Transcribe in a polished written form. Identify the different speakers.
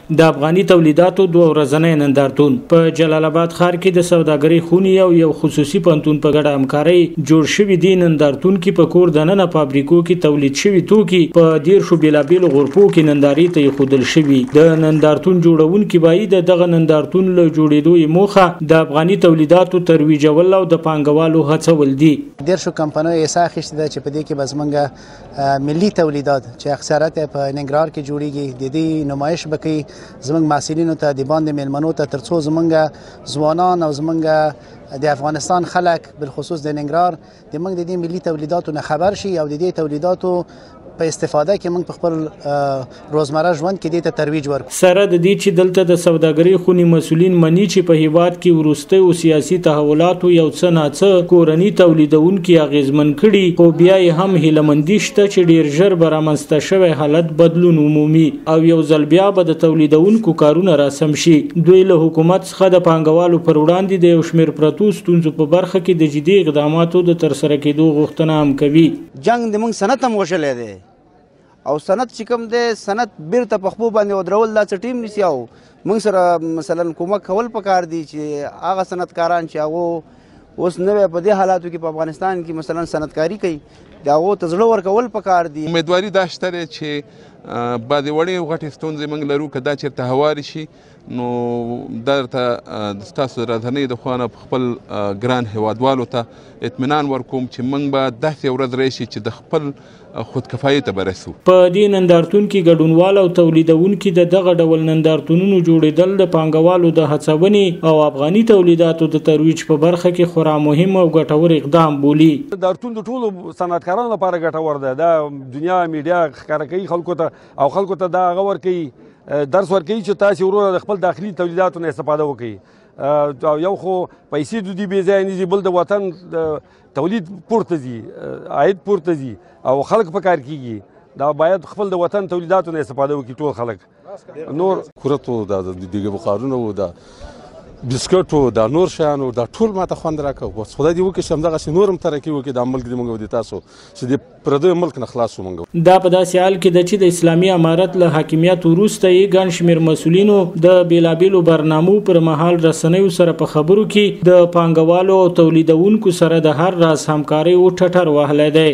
Speaker 1: د افغاني تولیداتو 2 ورځنی نندارتون په جلال آباد ښار کې د سوداګرۍ خونې او یو خصوصي پوهنتون په ګډه همکارۍ جوړ شوي دي. نندارتون کې په کور دننه فابریکو کې تولید شوي توکي په 10 بیلابیلو غرفو کې نندارې ته ایښودل شوي. د نندارتون جوړونکي باید دغه نندارتون له جوړېدو موخه د افغاني تولیداتو ترویجول او د پانګوالو هڅول دي.
Speaker 2: 10 کمپنیو یې ساه اخیستې ده چې په دې کې به زموږ ملي تولیدات چې اکثریت په ننګرهار کې جوړیږي د دې نمایش به کوي زموږ محصلینو ته د باندې میلمنو ته تر څو زموږ ځوانان او زموږ د افغانستان خلک بالخصوص د ننګرهار د موږ د دې ملي تولیداتو نه خبر شي او د دې تولیداتو په استفاده کې موږ په خپل روزمره ژوند کې دې ته ترویج ورکړو.
Speaker 1: سره د دې چې دلته د سوداګرۍ خونې مسؤلین مني چې په هیواد کې وروستي او سیاسي تحولاتو یو څه ناڅه کورني تولیدونکي اغیزمن کړي، خو بیا یې هم هیلهمندي شته چې ډیر ژر به رامنځته شوی حالت بدلون عمومي او یو ځل بیا به د تولیدونکو کارونه راسم شي. دوی له حکومت څخه د پانګوالو پر وړاندې د یو شمېر پرتو ستونزو په برخه کې د جدي اقداماتو د ترسره کېدو غوښتنه هم کوي.
Speaker 3: جنګ د موږ صنعت هم وشلی دی او صنعت چې کوم دی صنعت بیرته په خپو باندې ودرول دا څه ټیم نیسي او موږ سره مثلا کومک کول پکار دي چې هغه صنعتکاران چې هغه اوس نوی په دې حالاتو کې په افغانستان کې مثلا صنعتکاري کوي د هغو ته زړه ورکول پکار دي.
Speaker 4: امیدواري دا شته دی چې بعضې وړې او غټې ستونزې موږ لرو که دا چېرته هوارې شي نو درته ستاسو د راځنۍ د خوا نه خپل ګران هیوادوالو ته اطمینان ورکوم چې موږ به داسې ورځ راشي چې د خپل خودکفایۍ ته به رسو.
Speaker 1: په دې نندارتون کې ګډونوال او تولیدونکي د دغه ډول نندارتونونو جوړېدل د پانګوالو د هڅونې او افغاني تولیداتو د ترویج په برخه کې خورا مهم او ګټور اقدام بولي.
Speaker 5: نندارتون د ټولو صنعتکارانو لپاره ګټور دی. دا دنیا میډیا ښکاره کوي خلکو ته او خلکو ته دا هغه ورکوي درس ورکوي چې تاسې ورو د خپل داخلي تولیداتو نه استفاده وکړئ. یو خو پیسې د دوی بې ځایه نه ځي، بل د وطن تولید پورته ځي، عاید پورته ځي او خلک په کار کېږي. دا باید خپل د وطن تولیداتو نه استفاده وکړي ټول خلک. نور
Speaker 6: کورتو د دیګه بخارونو د بسکټو د نور شیانو دا ټول ماته خوند راکړ. بس خدای دې وکړي چې همدغسې نور هم ترقي وکړي دا ملک دې موږ او د تاسو چې د پردیو ملک نه خلاص وموږ.
Speaker 1: دا په داسې حال کې ده چې د اسلامي امارت له حاکمیت وروسته یې ګڼ شمېر مسؤلینو د بېلابېلو برنامو پر مهال رسنیو سره په خبرو کې د پانګوالو او تولیدونکو سره د هر راز همکارۍ ټټر وهلی دی.